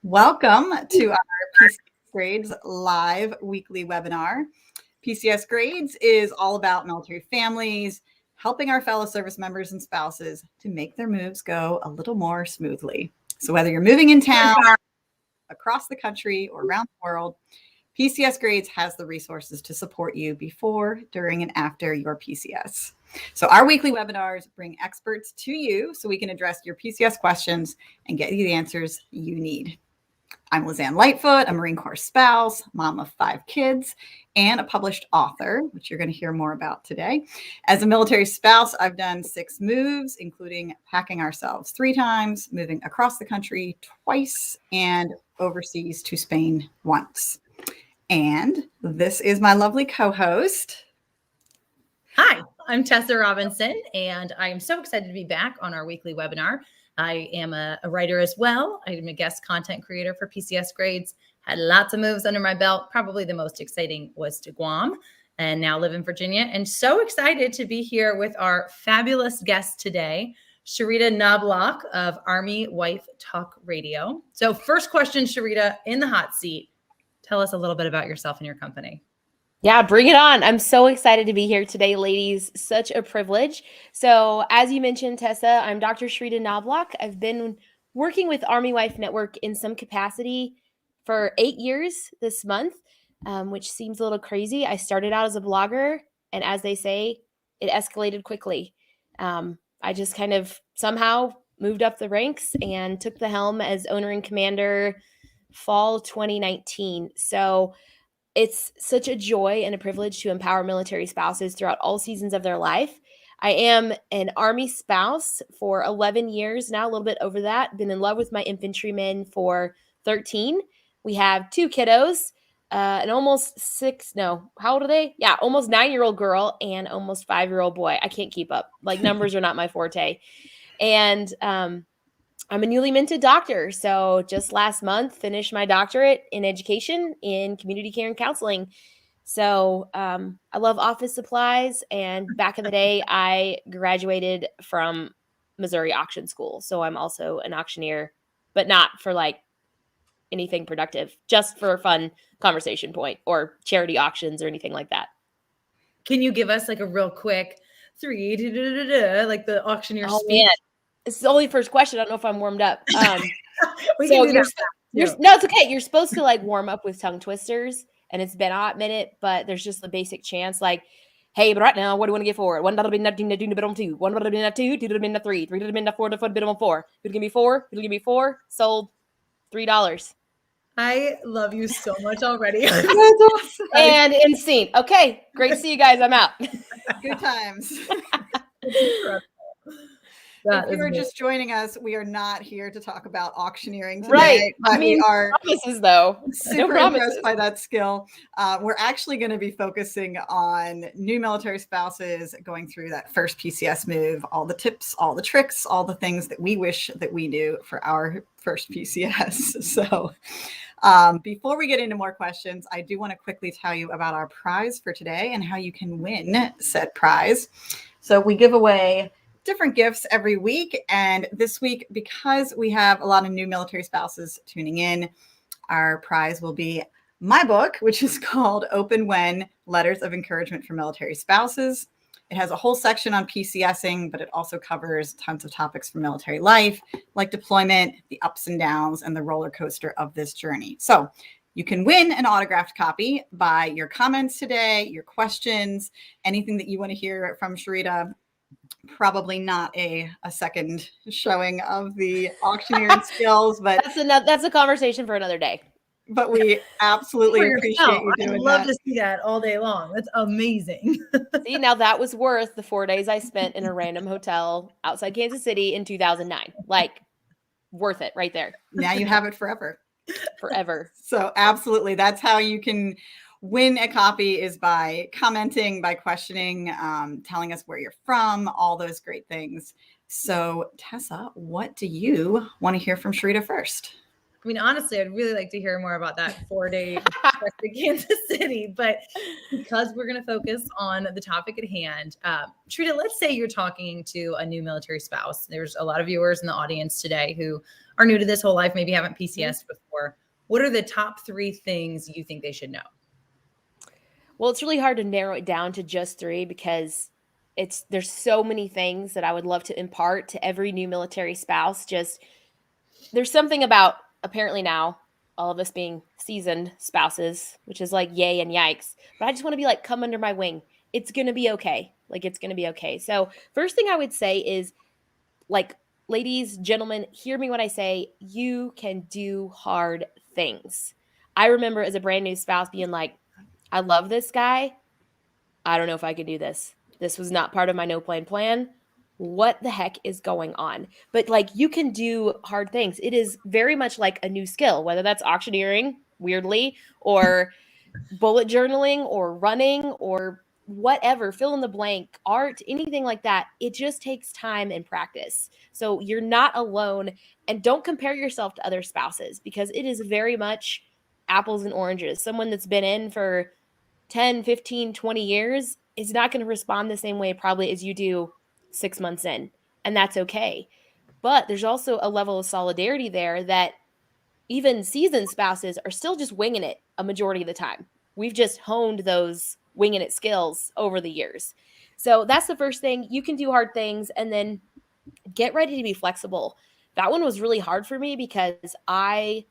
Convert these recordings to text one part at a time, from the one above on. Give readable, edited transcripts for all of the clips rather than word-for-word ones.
Welcome to our PCS Grades live weekly webinar. PCS Grades is all about military families, helping our fellow service members and spouses to make their moves go a little more smoothly. So whether you're moving in town, across the country, or around the world, PCS Grades has the resources to support you before, during, and after your PCS. So our weekly webinars bring experts to you so we can address your PCS questions and get you the answers you need. I'm Lizanne Lightfoot, a Marine Corps spouse, mom of 5 kids, and a published author, which you're going to hear more about today. As a military spouse, I've done 6 moves, including packing ourselves 3 times, moving across the country twice, and overseas to Spain once. And this is my lovely co-host. Hi, I'm Tessa Robinson, and I am so excited to be back on our weekly webinar. I am a writer as well. I'm a guest content creator for PCS Grades. Had lots of moves under my belt. Probably the most exciting was to Guam, and now live in Virginia. And so excited to be here with our fabulous guest today, Sharita Knobloch of Army Wife Talk Radio. So first question, Sharita, in the hot seat. Tell us a little bit about yourself and your company. Yeah, bring it on. I'm so excited to be here today, ladies. Such a privilege. So as you mentioned, Tessa, I'm Dr. Sharita Knobloch. I've been working with Army Wife Network in some capacity for 8 years this month, which seems a little crazy. I started out as a blogger, and as they say, it escalated quickly. I just kind of somehow moved up the ranks and took the helm as owner and commander fall 2019. So it's such a joy and a privilege to empower military spouses throughout all seasons of their life. I am an Army spouse for 11 years now, a little bit over that. Been in love with my infantrymen for 13. We have 2 kiddos, an almost how old are they? Yeah, almost 9-year-old girl and almost 5-year-old boy. I can't keep up. Like, numbers are not my forte. And I'm a newly minted doctor. So just last month, finished my doctorate in education in community care and counseling. So I love office supplies. And back in the day, I graduated from Missouri Auction School. So I'm also an auctioneer, but not for like anything productive, just for a fun conversation point or charity auctions or anything like that. Can you give us like a real quick 3, like the auctioneer speech? Man. It's the only first question. I don't know if I'm warmed up. No, it's okay. You're supposed to like warm up with tongue twisters, and it's been a hot minute, but there's just the basic chance like, hey, but right now, what do you want to get for it? 1 dollar bid nothing to do bid on 2. 1 dollar bid on 2, 2 dollar bid on 3, 3 dollar bid on 4, bid on 4. It'll give me 4. It'll give me 4. Sold $3. I love you so much already. And in scene. Okay, great to see you guys. I'm out. Good times. If you are just joining us, we are not here to talk about auctioneering today. Right. But we are super no impressed by that skill. We're actually going to be focusing on new military spouses going through that first PCS move, all the tips, all the tricks, all the things that we wish that we knew for our first PCS. So before we get into more questions, I do want to quickly tell you about our prize for today and how you can win said prize. So we give away different gifts every week. And this week, because we have a lot of new military spouses tuning in, our prize will be my book, which is called Open When: Letters of Encouragement for Military Spouses. It has a whole section on PCSing, but it also covers tons of topics for military life, like deployment, the ups and downs, and the roller coaster of this journey. So you can win an autographed copy by your comments today, your questions, anything that you want to hear from Sharita. Probably not a second showing of the auctioneering skills, but that's a conversation for another day. But we absolutely appreciate you doing that. I'd love to see that all day long. That's amazing. See, now that was worth the 4 days I spent in a random hotel outside Kansas City in 2009. Like, worth it right there. Now you have it forever. Forever. So absolutely. That's how you can win a copy, is by commenting, by questioning, telling us where you're from, all those great things. So Tessa, what do you want to hear from Sharita first? I mean, honestly, I'd really like to hear more about that 4-day trip to Kansas City, but because we're going to focus on the topic at hand, Sharita, let's say you're talking to a new military spouse. There's a lot of viewers in the audience today who are new to this whole life, maybe haven't PCSed before. What are the top 3 things you think they should know? Well, it's really hard to narrow it down to just 3 because there's so many things that I would love to impart to every new military spouse. Just there's something about, apparently now, all of us being seasoned spouses, which is like yay and yikes. But I just want to be like, come under my wing. It's going to be okay. Like, it's going to be okay. So first thing I would say is, like, ladies, gentlemen, hear me when I say you can do hard things. I remember as a brand new spouse being like, I love this guy. I don't know if I could do this. This was not part of my no plan. What the heck is going on? But like, you can do hard things. It is very much like a new skill, whether that's auctioneering, weirdly, or bullet journaling, or running, or whatever, fill in the blank, art, anything like that. It just takes time and practice. So you're not alone, and don't compare yourself to other spouses, because it is very much apples and oranges. Someone that's been in for 10, 15, 20 years is not going to respond the same way probably as you do 6 months in. And that's okay. But there's also a level of solidarity there that even seasoned spouses are still just winging it a majority of the time. We've just honed those winging it skills over the years. So that's the first thing. You can do hard things, and then get ready to be flexible. That one was really hard for me because I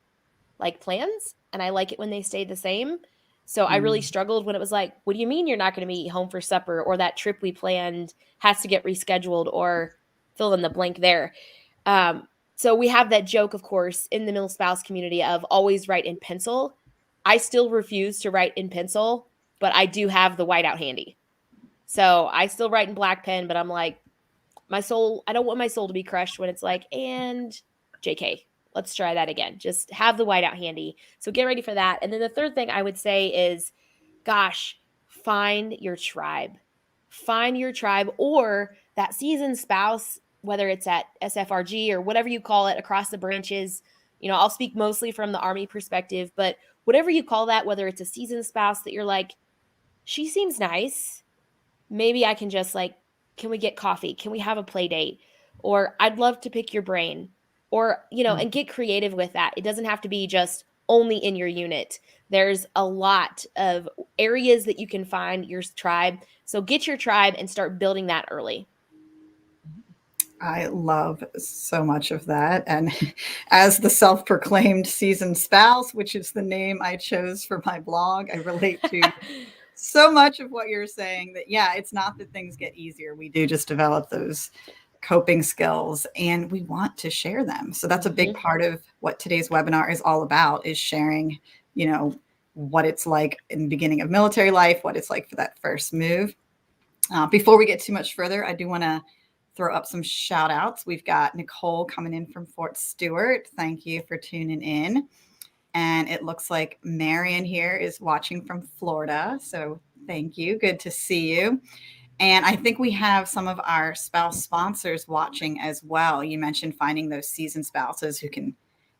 like plans and I like it when they stay the same. So I really struggled when it was like, what do you mean you're not going to be home for supper, or that trip we planned has to get rescheduled, or fill in the blank there. So we have that joke, of course, in the Milspouse community of always write in pencil. I still refuse to write in pencil, but I do have the whiteout handy. So I still write in black pen, but I'm like, I don't want my soul to be crushed when it's like, and JK, let's try that again. Just have the whiteout handy. So get ready for that. And then the third thing I would say is, gosh, find your tribe. Find your tribe, or that seasoned spouse, whether it's at SFRG or whatever you call it across the branches. I'll speak mostly from the Army perspective, but whatever you call that, whether it's a seasoned spouse that you're like, she seems nice. Maybe I can just like, can we get coffee? Can we have a play date? Or I'd love to pick your brain. Or, and get creative with that. It doesn't have to be just only in your unit. There's a lot of areas that you can find your tribe. So get your tribe and start building that early. I love so much of that. And as the self-proclaimed seasoned spouse, which is the name I chose for my blog, I relate to so much of what you're saying. That, yeah, it's not that things get easier. We do just develop those coping skills, and we want to share them. So that's a big part of what today's webinar is all about, is sharing, what it's like in the beginning of military life, what it's like for that first move. Before we get too much further, I do want to throw up some shout outs. We've got Nicole coming in from Fort Stewart. Thank you for tuning in. And it looks like Marion here is watching from Florida. So thank you. Good to see you. And I think we have some of our spouse sponsors watching as well. You mentioned finding those seasoned spouses who can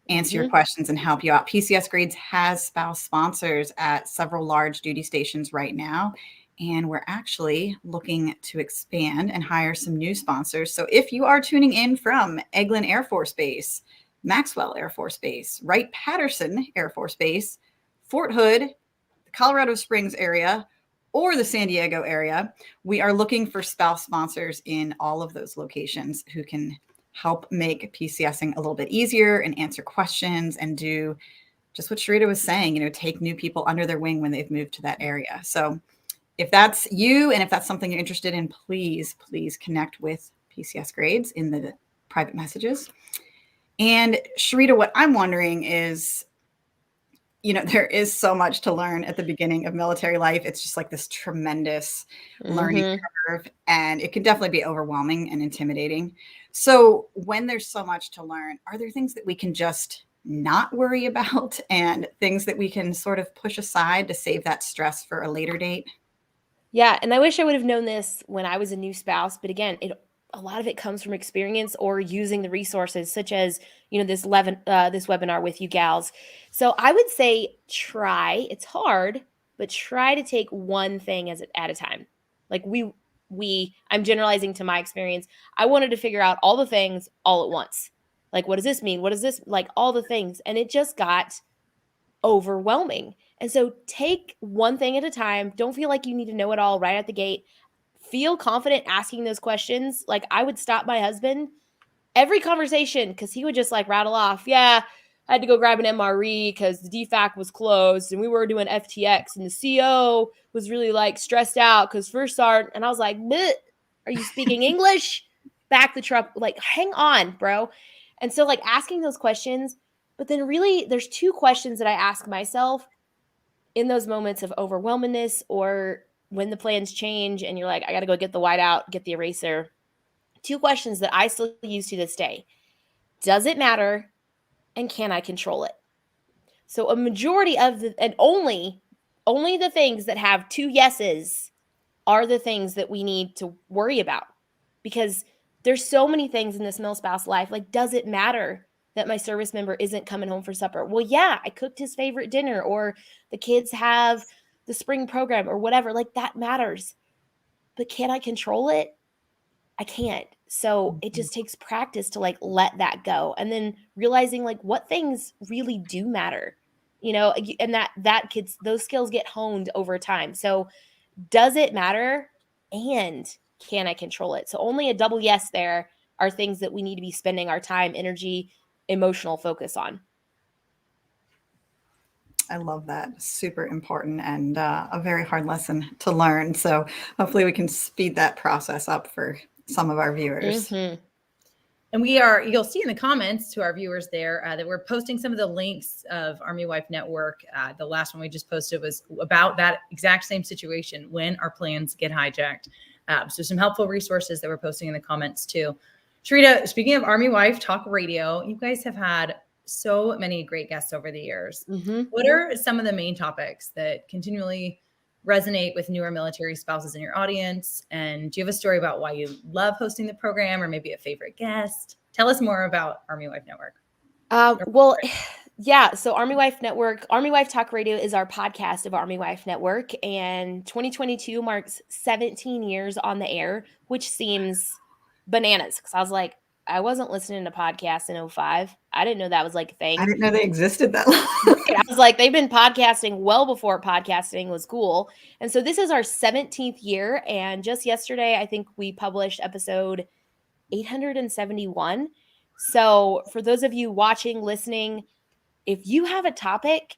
answer your questions and help you out. PCS Grades has spouse sponsors at several large duty stations right now. And we're actually looking to expand and hire some new sponsors. So if you are tuning in from Eglin Air Force Base, Maxwell Air Force Base, Wright-Patterson Air Force Base, Fort Hood, the Colorado Springs area, or the San Diego area, we are looking for spouse sponsors in all of those locations who can help make PCSing a little bit easier and answer questions and do just what Sharita was saying, take new people under their wing when they've moved to that area. So if that's you, and if that's something you're interested in, please connect with PCS Grades in the private messages. And Sharita, what I'm wondering is, there is so much to learn at the beginning of military life. It's just like this tremendous learning curve, and it can definitely be overwhelming and intimidating. So when there's so much to learn, are there things that we can just not worry about and things that we can sort of push aside to save that stress for a later date? Yeah, and I wish I would have known this when I was a new spouse, but again, a lot of it comes from experience or using the resources such as, this this webinar with you gals. So I would say try, it's hard, but try to take one thing at a time. Like I'm generalizing to my experience. I wanted to figure out all the things all at once. Like, what does this mean? What does this, like, all the things. And it just got overwhelming. And so take one thing at a time. Don't feel like you need to know it all right at the gate. Feel confident asking those questions. Like, I would stop my husband every conversation because he would just like rattle off, yeah, I had to go grab an MRE because the DFAC was closed and we were doing FTX and the CO was really like stressed out because first sergeant. And I was like, are you speaking English? Back the truck. Like, hang on, bro. And so like asking those questions, but then really there's two questions that I ask myself in those moments of overwhelmingness or when the plans change and you're like, I got to go get the whiteout, get the eraser. Two questions that I still use to this day. Does it matter? And can I control it? So a majority of and only the things that have two yeses are the things that we need to worry about, because there's so many things in this Milspouse life. Like, does it matter that my service member isn't coming home for supper? Well, yeah, I cooked his favorite dinner, or the kids have the spring program or whatever. Like, that matters. But can I control it? I can't. So it just takes practice to like let that go, and then realizing like what things really do matter, and those skills get honed over time. So does it matter? And can I control it? So only a double yes there are things that we need to be spending our time, energy, emotional focus on. I love that. Super important and a very hard lesson to learn. So hopefully we can speed that process up for some of our viewers. Mm-hmm. And you'll see in the comments to our viewers there that we're posting some of the links of Army Wife Network. The last one we just posted was about that exact same situation when our plans get hijacked. So some helpful resources that we're posting in the comments too. Sharita, speaking of Army Wife Talk Radio, you guys have had so many great guests over the years. Mm-hmm. What are some of the main topics that continually resonate with newer military spouses in your audience? And do you have a story about why you love hosting the program, or maybe a favorite guest? Tell us more about Army Wife Network. Well, yeah. So Army Wife Network, Army Wife Talk Radio is our podcast of Army Wife Network. And 2022 marks 17 years on the air, which seems bananas. Because I was like, I wasn't listening to podcasts in 2005. I didn't know that was like a thing. I didn't know they existed that long. I was like, they've been podcasting well before podcasting was cool. And so this is our 17th year. And just yesterday, I think we published episode 871. So for those of you watching, listening, if you have a topic,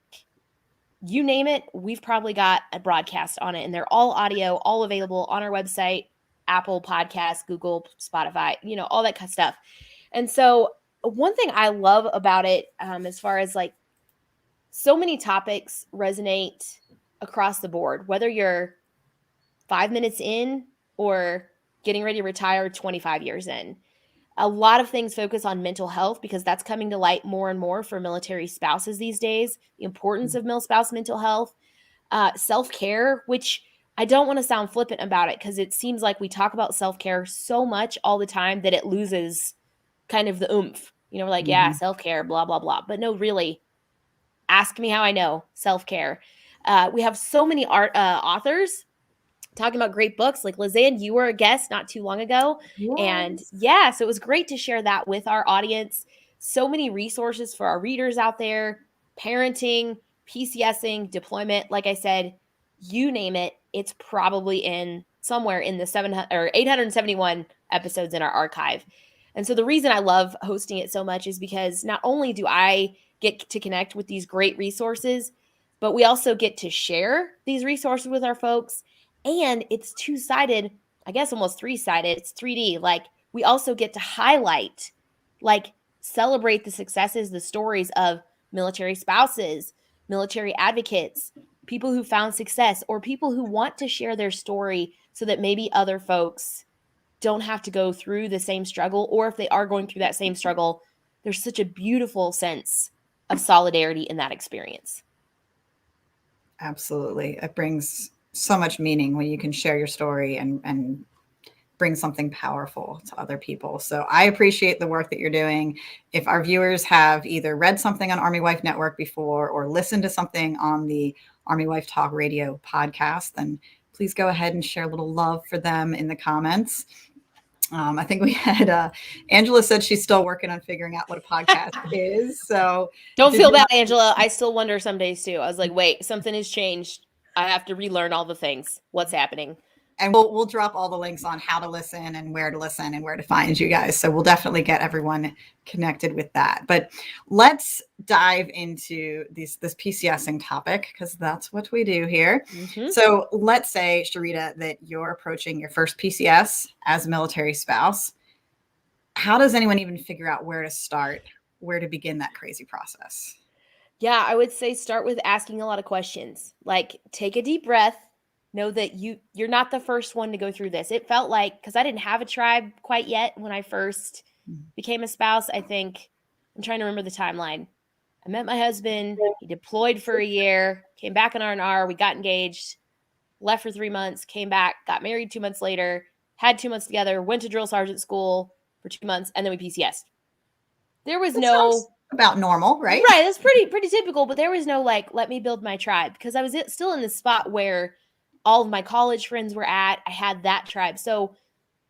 you name it, we've probably got a broadcast on it. And they're all audio, all available on our website, Apple Podcasts, Google, Spotify, all that kind of stuff. And so one thing I love about it, as far as like so many topics resonate across the board, whether you're 5 minutes in or getting ready to retire 25 years in. A lot of things focus on mental health because that's coming to light more and more for military spouses these days. The importance of Milspouse mental health, self-care, which I don't want to sound flippant about it because it seems like we talk about self-care so much all the time that it loses kind of the oomph. We're like, yeah, self-care, blah, blah, blah. But no, really, ask me how I know self-care. We have so many authors talking about great books. Like Lizanne, you were a guest not too long ago. Yes. And yeah, so it was great to share that with our audience. So many resources for our readers out there, parenting, PCSing, deployment. Like I said, you name it, it's probably in somewhere in the 871 episodes in our archive. And so the reason I love hosting it so much is because not only do I get to connect with these great resources, but we also get to share these resources with our folks. And it's two-sided, I guess almost three-sided. It's 3D. Like, we also get to highlight, like, celebrate the successes, the stories of military spouses, military advocates, people who found success, or people who want to share their story so that maybe other folks don't have to go through the same struggle, or if they are going through that same struggle, there's such a beautiful sense of solidarity in that experience. Absolutely. It brings so much meaning when you can share your story and bring something powerful to other people. So I appreciate the work that you're doing. If our viewers have either read something on Army Wife Network before or listened to something on the Army Wife Talk Radio podcast, then please go ahead and share a little love for them in the comments. I think we had Angela said she's still working on figuring out what a podcast is. So don't feel bad, Angela. I still wonder some days too. I was like, wait, something has changed. I have to relearn all the things. What's happening? And we'll drop all the links on how to listen and where to find you guys. So we'll definitely get everyone connected with that. But let's dive into this PCSing topic, because that's what we do here. Mm-hmm. So let's say, Sharita, that you're approaching your first PCS as a military spouse. How does anyone even figure out where to start, where to begin that crazy process? Yeah, I would say start with asking a lot of questions. Like, take a deep breath. Know that you're not the first one to go through this. It felt like, because I didn't have a tribe quite yet when I first became a spouse. I think, I'm trying to remember the timeline. I met my husband. He deployed for a year, came back in R&R. We got engaged, left for 3 months, came back, got married 2 months later, had 2 months together, went to drill sergeant school for 2 months, and then we PCS'd. There was no... about normal, right? Right. That's pretty typical, but there was no like, let me build my tribe, because I was still in the spot where all of my college friends were at. I had that tribe. So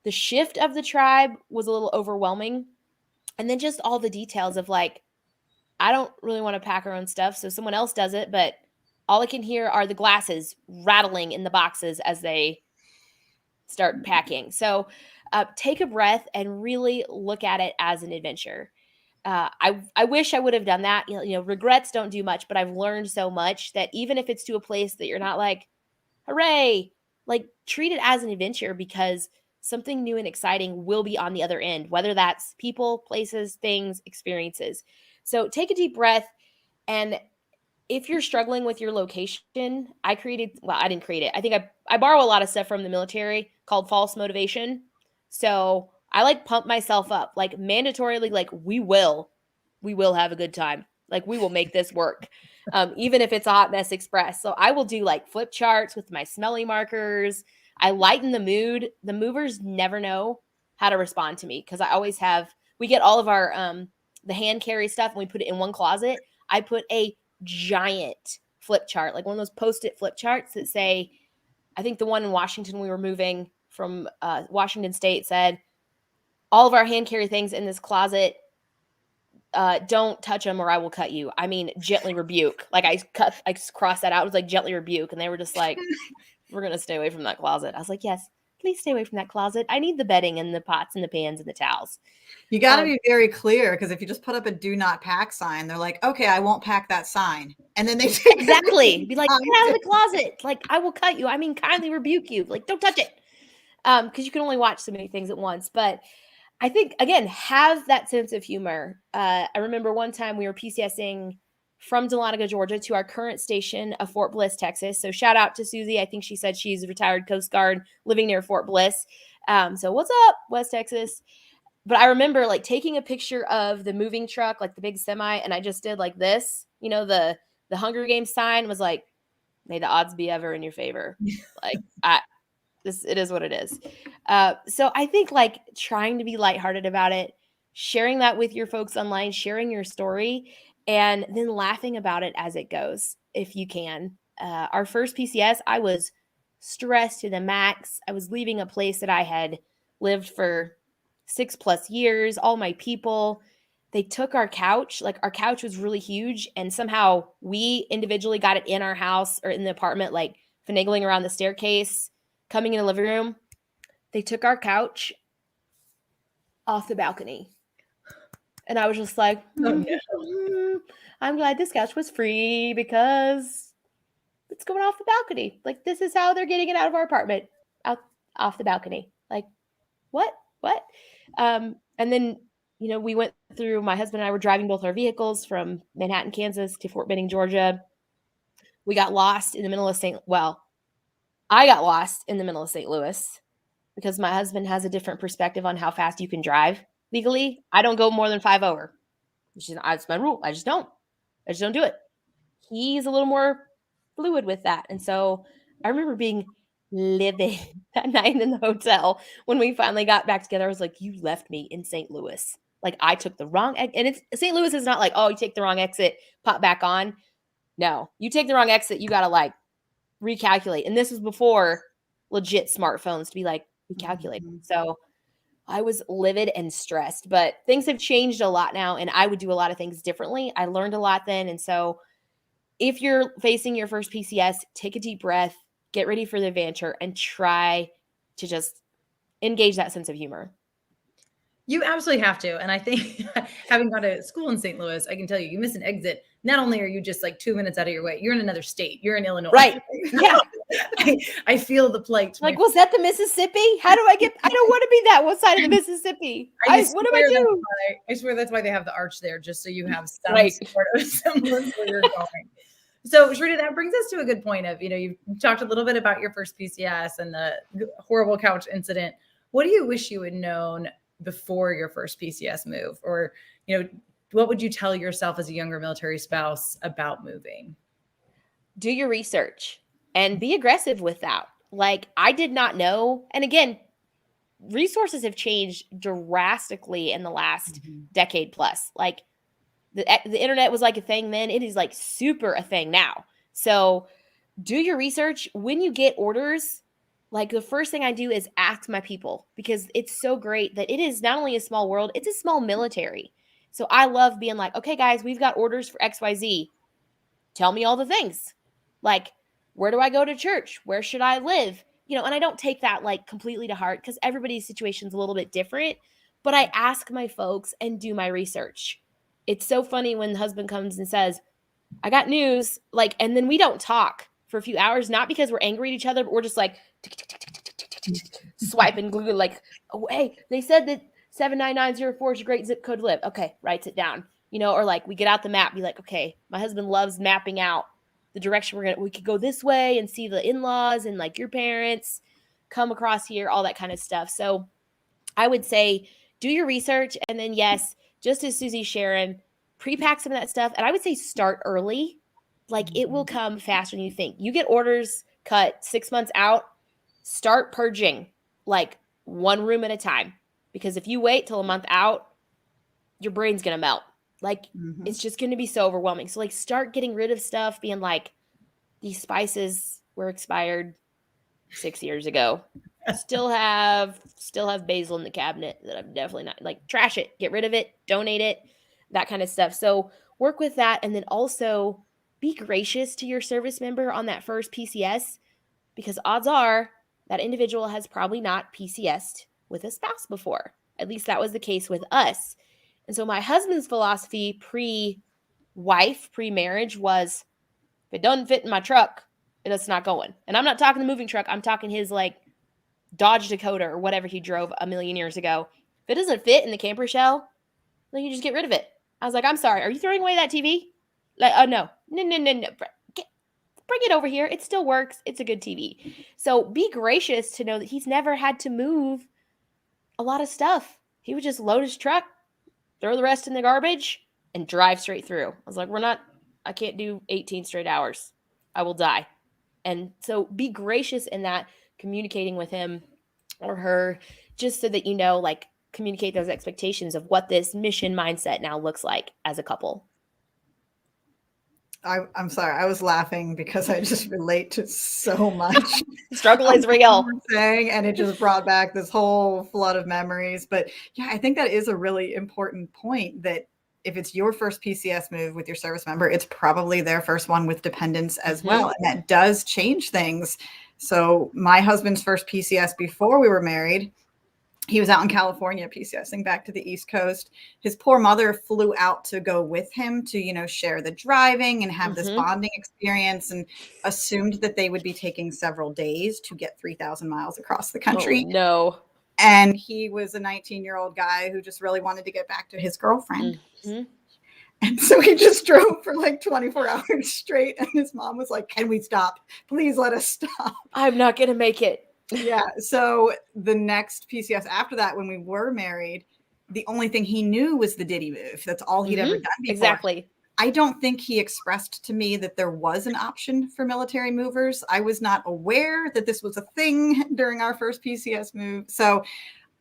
the shift of the tribe was a little overwhelming. And then just all the details of like, I don't really want to pack our own stuff, so someone else does it, but all I can hear are the glasses rattling in the boxes as they start packing. So take a breath and really look at it as an adventure. I wish I would have done that. You know, regrets don't do much, but I've learned so much that even if it's to a place that you're not like, hooray, like treat it as an adventure, because something new and exciting will be on the other end, whether that's people, places, things, experiences. So take a deep breath. And if you're struggling with your location, I didn't create it. I think I borrow a lot of stuff from the military called false motivation. So I like pump myself up, like mandatorily, like we will have a good time. Like we will make this work. Even if it's a hot mess express. So I will do like flip charts with my smelly markers. I lighten the mood. The movers never know how to respond to me, because I always we get all of our the hand carry stuff and we put it in one closet. I put a giant flip chart, like one of those Post-it flip charts that say, I think the one in Washington we were moving from Washington State said, all of our hand carry things in this closet, don't touch them or I will cut you. I mean, gently rebuke. Like I crossed that out. It was like gently rebuke. And they were just like, we're going to stay away from that closet. I was like, yes, please stay away from that closet. I need the bedding and the pots and the pans and the towels. You got to be very clear, because if you just put up a do not pack sign, they're like, okay, I won't pack that sign. And then they exactly be like, get out of the closet. Like, I will cut you. I mean, kindly rebuke you. Like, don't touch it. Because you can only watch so many things at once. But I think, again, have that sense of humor. I remember one time we were PCSing from Dahlonega, Georgia to our current station of Fort Bliss, Texas. So shout out to Susie. I think she said she's a retired Coast Guard living near Fort Bliss. So what's up, West Texas? But I remember like taking a picture of the moving truck, like the big semi, and I just did like this. You know, the Hunger Games sign was like, may the odds be ever in your favor. Like, it is what it is. So I think like trying to be lighthearted about it, sharing that with your folks online, sharing your story, and then laughing about it as it goes, if you can. Our first PCS, I was stressed to the max. I was leaving a place that I had lived for 6+ years, all my people. They took our couch. Like our couch was really huge, and somehow we individually got it in our house or in the apartment, like finagling around the staircase, coming in the living room. They took our couch off the balcony. And I was just like, I'm glad this couch was free, because it's going off the balcony. Like, this is how they're getting it out of our apartment, off the balcony. Like, what? And then, you know, we went through, my husband and I were driving both our vehicles from Manhattan, Kansas to Fort Benning, Georgia. We got lost in the middle of I got lost in the middle of St. Louis. because my husband has a different perspective on how fast you can drive legally. I don't go more than 5 over. It's my rule. I just don't do it. He's a little more fluid with that. And so I remember being livid that night in the hotel when we finally got back together. I was like, you left me in St. Louis. Like I took the wrong and it's St. Louis is not like, oh, you take the wrong exit, pop back on. No, you take the wrong exit, you got to like recalculate. And this was before legit smartphones to be like recalculate. Mm-hmm. So I was livid and stressed, but things have changed a lot now and I would do a lot of things differently. I learned a lot then. And so if you're facing your first PCS, take a deep breath, get ready for the adventure, and try to just engage that sense of humor. You absolutely have to. And I think having gone to school in St. Louis, I can tell you, you miss an exit. Not only are you just like 2 minutes out of your way, you're in another state. You're in Illinois. Right. Yeah. I feel the plight. Like, was that the Mississippi? How do I get, I don't want to be that. What side of the Mississippi? What do I do? I swear that's why they have the arch there, just so you have some Right. sort of semblance where you're going. So, Shrita, that brings us to a good point of, you've talked a little bit about your first PCS and the horrible couch incident. What do you wish you had known before your first PCS move? Or, what would you tell yourself as a younger military spouse about moving? Do your research and be aggressive with that. Like, I did not know. And again, resources have changed drastically in the last decade plus. Like, the internet was like a thing then. It is like super a thing now. So do your research. When you get orders, like the first thing I do is ask my people, because it's so great that it is not only a small world, it's a small military. So I love being like, okay, guys, we've got orders for XYZ. Tell me all the things. Like, where do I go to church? Where should I live? And I don't take that like completely to heart because everybody's situation is a little bit different, but I ask my folks and do my research. It's so funny when the husband comes and says, I got news, like, and then we don't talk for a few hours, not because we're angry at each other, but we're just like swiping glue, like, oh, hey, they said that 79904 is a great zip code to live. Okay, writes it down, or like we get out the map, be like, okay, my husband loves mapping out the direction we could go this way and see the in-laws and like your parents come across here, all that kind of stuff. So I would say do your research, and then yes, just as Susie Sharon, pre-pack some of that stuff. And I would say start early. Like it will come faster than you think. You get orders cut 6 months out, start purging like one room at a time. Because if you wait till a month out, your brain's going to melt. Like it's just going to be so overwhelming. So like start getting rid of stuff, being like, these spices were expired 6 years ago. Still have basil in the cabinet that I'm definitely not, like, trash it, get rid of it, donate it, that kind of stuff. So work with that. And then also be gracious to your service member on that first PCS, because odds are that individual has probably not PCS'd with a spouse before. At least that was the case with us. And so my husband's philosophy pre-marriage was, if it doesn't fit in my truck, it's not going. And I'm not talking the moving truck. I'm talking his like Dodge Dakota or whatever he drove a million years ago. If it doesn't fit in the camper shell, then you just get rid of it. I was like, I'm sorry. Are you throwing away that TV? Like, oh, no. Bring it over here. It still works. It's a good TV. So be gracious to know that he's never had to move a lot of stuff. He would just load his truck, throw the rest in the garbage, and drive straight through. I was like, I can't do 18 straight hours. I will die. And so be gracious in that, communicating with him or her, just so that like communicate those expectations of what this mission mindset now looks like as a couple. I'm sorry. I was laughing because I just relate to so much. Struggle is real. And it just brought back this whole flood of memories. But yeah, I think that is a really important point, that if it's your first PCS move with your service member, it's probably their first one with dependents as well. And that does change things. So my husband's first PCS before we were married, he was out in California PCSing back to the East Coast. His poor mother flew out to go with him to, share the driving and have this bonding experience, and assumed that they would be taking several days to get 3,000 miles across the country. Oh, no. And he was a 19-year-old guy who just really wanted to get back to his girlfriend. And so he just drove for like 24 hours straight. And his mom was like, can we stop? Please let us stop. I'm not going to make it. Yeah. So the next PCS after that, when we were married, the only thing he knew was the Diddy move. That's all he'd ever done before. Exactly. I don't think he expressed to me that there was an option for military movers. I was not aware that this was a thing during our first PCS move. So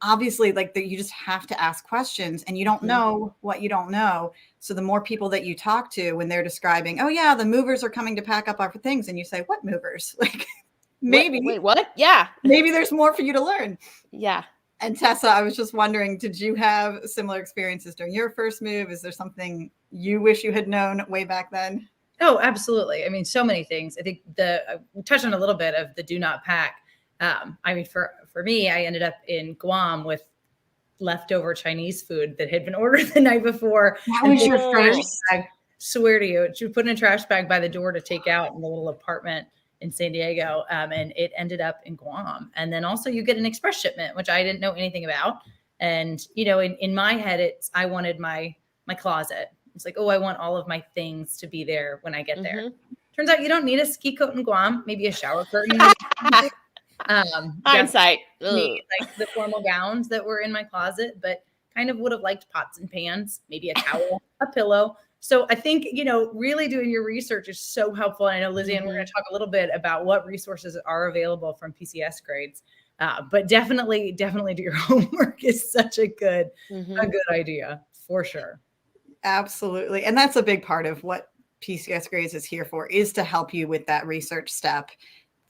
obviously, like you just have to ask questions, and you don't know what you don't know. So the more people that you talk to when they're describing, oh yeah, the movers are coming to pack up our things, and you say, what movers? Like maybe, Wait, what? Yeah. maybe there's more for you to learn. Yeah. And Tessa, I was just wondering, did you have similar experiences during your first move? Is there something you wish you had known way back then? Oh, absolutely. I mean, so many things. I think we touched on a little bit of the do not pack. I mean, for me, I ended up in Guam with leftover Chinese food that had been ordered the night before. That was your first? I swear to you, she put in a trash bag by the door to take out in the little apartment in San Diego, and it ended up in Guam. And then also you get an express shipment, which I didn't know anything about. And, you know, in my head, I wanted my closet. It's like, oh, I want all of my things to be there when I get there. Turns out you don't need a ski coat in Guam, maybe a shower curtain. Hindsight. Like the formal gowns that were in my closet, but kind of would have liked pots and pans, maybe a towel, a pillow. So I think, you know, really doing your research is so helpful. And I know, Lizzie, and we're going to talk a little bit about what resources are available from PCS grades. But definitely do your homework is such a good idea for sure. Absolutely. And that's a big part of what PCS grades is here for, is to help you with that research step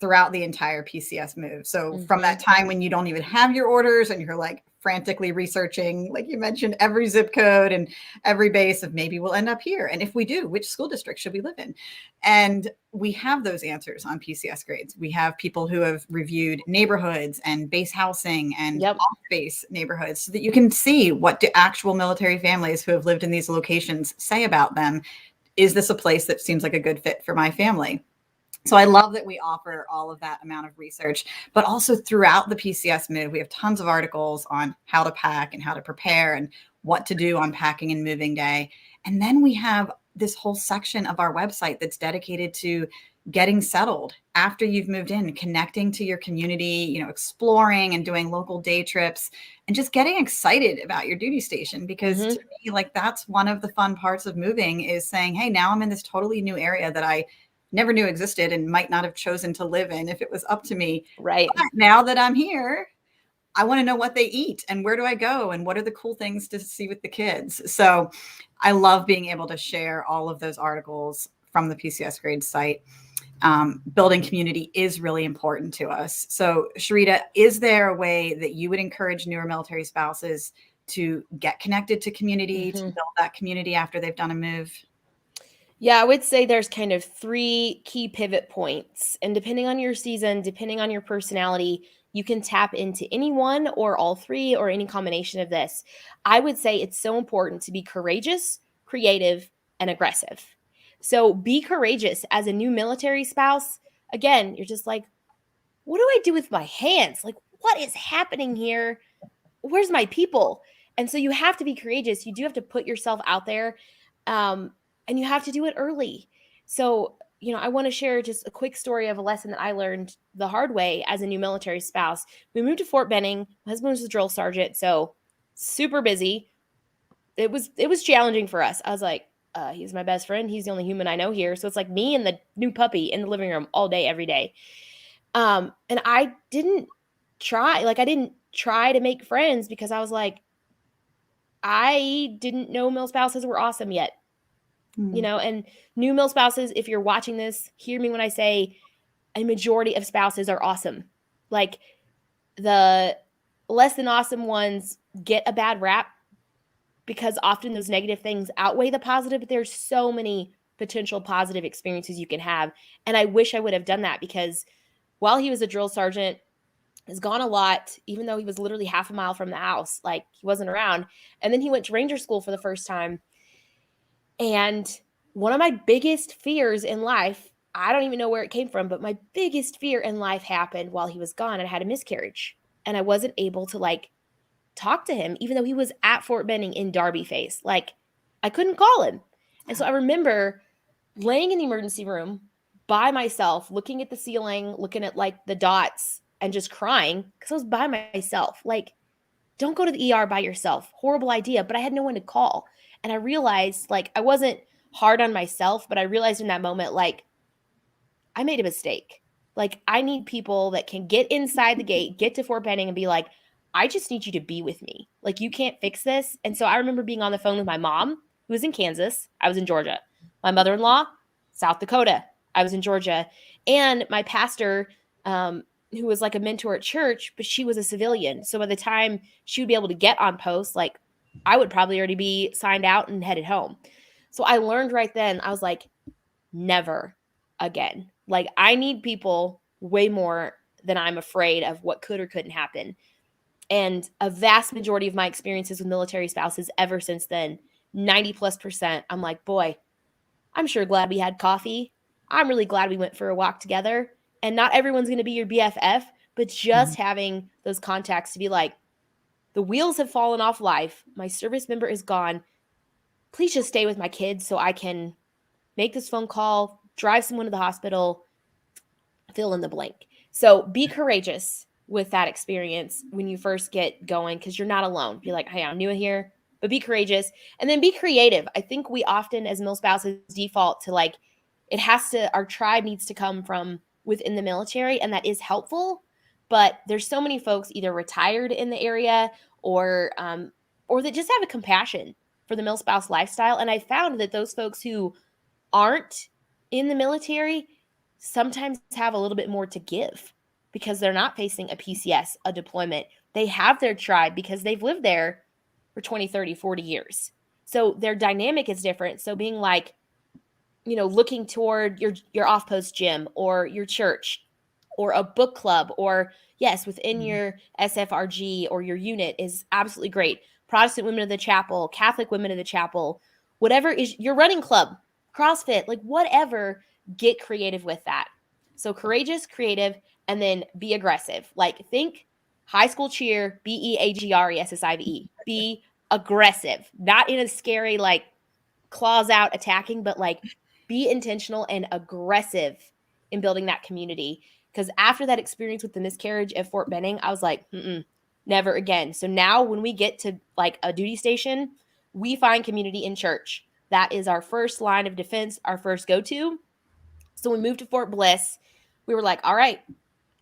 throughout the entire PCS move. So from that time when you don't even have your orders and you're like frantically researching, like you mentioned, every zip code and every base of maybe we'll end up here. And if we do, which school district should we live in? And we have those answers on PCS grades. We have people who have reviewed neighborhoods and base housing and off-base neighborhoods so that you can see what do actual military families who have lived in these locations say about them. Is this a place that seems like a good fit for my family? So I love that we offer all of that amount of research, but also throughout the PCS move, we have tons of articles on how to pack and how to prepare and what to do on packing and moving day. And then we have this whole section of our website that's dedicated to getting settled after you've moved in, connecting to your community, you know, exploring and doing local day trips and just getting excited about your duty station. Because to me, like that's one of the fun parts of moving is saying, hey, now I'm in this totally new area that I never knew existed and might not have chosen to live in if it was up to me. Right. But now that I'm here, I want to know what they eat and where do I go and what are the cool things to see with the kids. So I love being able to share all of those articles from the PCS grade site. Building community is really important to us. So Sharita, is there a way that you would encourage newer military spouses to get connected to community, to build that community after they've done a move? Yeah, I would say there's kind of 3 key pivot points. And depending on your season, depending on your personality, you can tap into any one or all 3 or any combination of this. I would say it's so important to be courageous, creative, and aggressive. So be courageous as a new military spouse. Again, you're just like, what do I do with my hands? Like, what is happening here? Where's my people? And so you have to be courageous. You do have to put yourself out there. And you have to do it early. So, you know, I want to share just a quick story of a lesson that I learned the hard way as a new military spouse. We moved to Fort Benning. My husband was a drill sergeant, so super busy. It was challenging for us. I was like, he's my best friend. He's the only human I know here. So it's like me and the new puppy in the living room all day, every day. And I didn't try to make friends because I was like, I didn't know Milspouses were awesome yet. You know, and new Milspouses, if you're watching this, hear me when I say a majority of spouses are awesome. Like the less than awesome ones get a bad rap because often those negative things outweigh the positive, but there's so many potential positive experiences you can have. And I wish I would have done that because while he was a drill sergeant, has gone a lot, even though he was literally half a mile from the house, like he wasn't around. And then he went to Ranger School for the first time. And one of my biggest fears in life, I don't even know where it came from, but my biggest fear in life happened while he was gone and I had a miscarriage. And I wasn't able to like talk to him, even though he was at Fort Benning in Darby Face. Like I couldn't call him. And so I remember laying in the emergency room by myself, looking at the ceiling, looking at like the dots and just crying because I was by myself. Like, don't go to the ER by yourself. Horrible idea. But I had no one to call. And I realized, like, I wasn't hard on myself, but I realized in that moment, like, I made a mistake. Like, I need people that can get inside the gate, get to Fort Benning and be like, I just need you to be with me. Like, you can't fix this. And so I remember being on the phone with my mom, who was in Kansas. I was in Georgia. My mother-in-law, South Dakota. I was in Georgia. And my pastor, who was like a mentor at church, but she was a civilian. So by the time she would be able to get on post, like, I would probably already be signed out and headed home. So I learned right then, I was like, never again. Like, I need people way more than I'm afraid of what could or couldn't happen. And a vast majority of my experiences with military spouses ever since then, 90+%, I'm like, boy, I'm sure glad we had coffee. I'm really glad we went for a walk together. And not everyone's going to be your BFF, but just having those contacts to be like, the wheels have fallen off life. My service member is gone. Please just stay with my kids so I can make this phone call, drive someone to the hospital, fill in the blank. So be courageous with that experience when you first get going, because you're not alone. Be like, hey, I'm new here, but be courageous. And then be creative. I think we often, as milspouses, default to like, our tribe needs to come from within the military, and that is helpful. But there's so many folks either retired in the area or that just have a compassion for the milspouse lifestyle. And I found that those folks who aren't in the military sometimes have a little bit more to give because they're not facing a PCS, a deployment. They have their tribe because they've lived there for 20, 30, 40 years. So their dynamic is different. So being like, looking toward your off-post gym or your church or a book club or, yes, within your SFRG or your unit is absolutely great. Protestant Women of the Chapel, Catholic Women of the Chapel, whatever is your running club, CrossFit, like whatever, get creative with that. So courageous, creative, and then be aggressive. Like think high school cheer, BEAGRESSIVE. Be aggressive, not in a scary, like claws out attacking, but like be intentional and aggressive in building that community. Because after that experience with the miscarriage at Fort Benning, I was like, never again. So now when we get to like a duty station, we find community in church. That is our first line of defense, our first go-to. So when we moved to Fort Bliss, we were like, all right,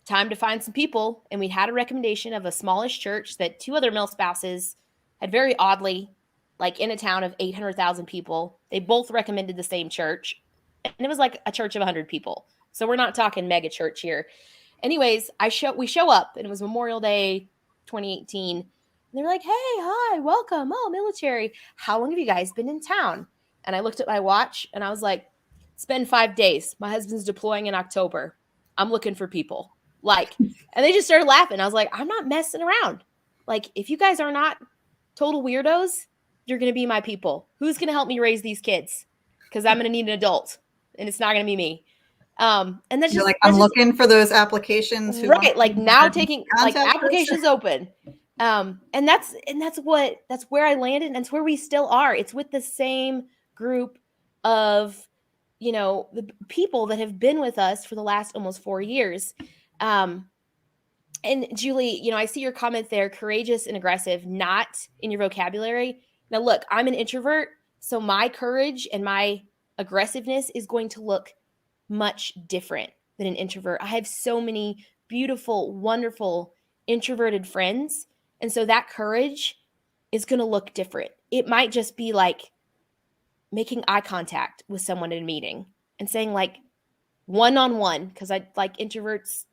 time to find some people. And we had a recommendation of a smallish church that two other milspouses had very oddly, like in a town of 800,000 people, they both recommended the same church. And it was like a church of 100 people. So we're not talking mega church here. Anyways, we show up and it was Memorial Day 2018. And they're like, hey, hi, welcome. Oh, military. How long have you guys been in town? And I looked at my watch and I was like, it's been 5 days. My husband's deploying in October. I'm looking for people. Like, and they just started laughing. I was like, I'm not messing around. Like, if you guys are not total weirdos, you're going to be my people. Who's going to help me raise these kids? Because I'm going to need an adult and it's not going to be me. And that's You're just like, I'm looking for those applications. Right. Like now taking like applications open. And that's where I landed. And that's where we still are. It's with the same group of, the people that have been with us for the last almost 4 years. And Julie, I see your comment there, courageous and aggressive, not in your vocabulary. Now, look, I'm an introvert, so my courage and my aggressiveness is going to look much different than an introvert. I have so many beautiful, wonderful introverted friends. And so that courage is going to look different. It might just be like making eye contact with someone in a meeting and saying like one-on-one, because I like introverts,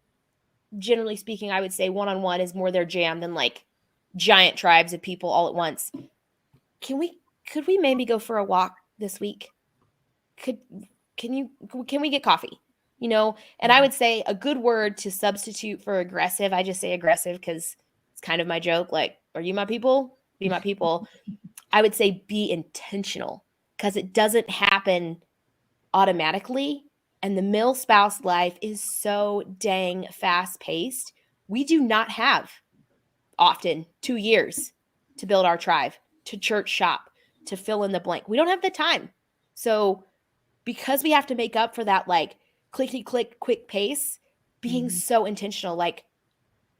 generally speaking, I would say one-on-one is more their jam than like giant tribes of people all at once. Could we maybe go for a walk this week? Can we get coffee? And I would say a good word to substitute for aggressive. I just say aggressive because it's kind of my joke. Like, are you my people? Be my people. I would say be intentional because it doesn't happen automatically. And the milspouse life is so dang fast paced. We do not have often 2 years to build our tribe, to church shop, to fill in the blank. We don't have the time. So because we have to make up for that, like clickety click, quick pace, being so intentional, like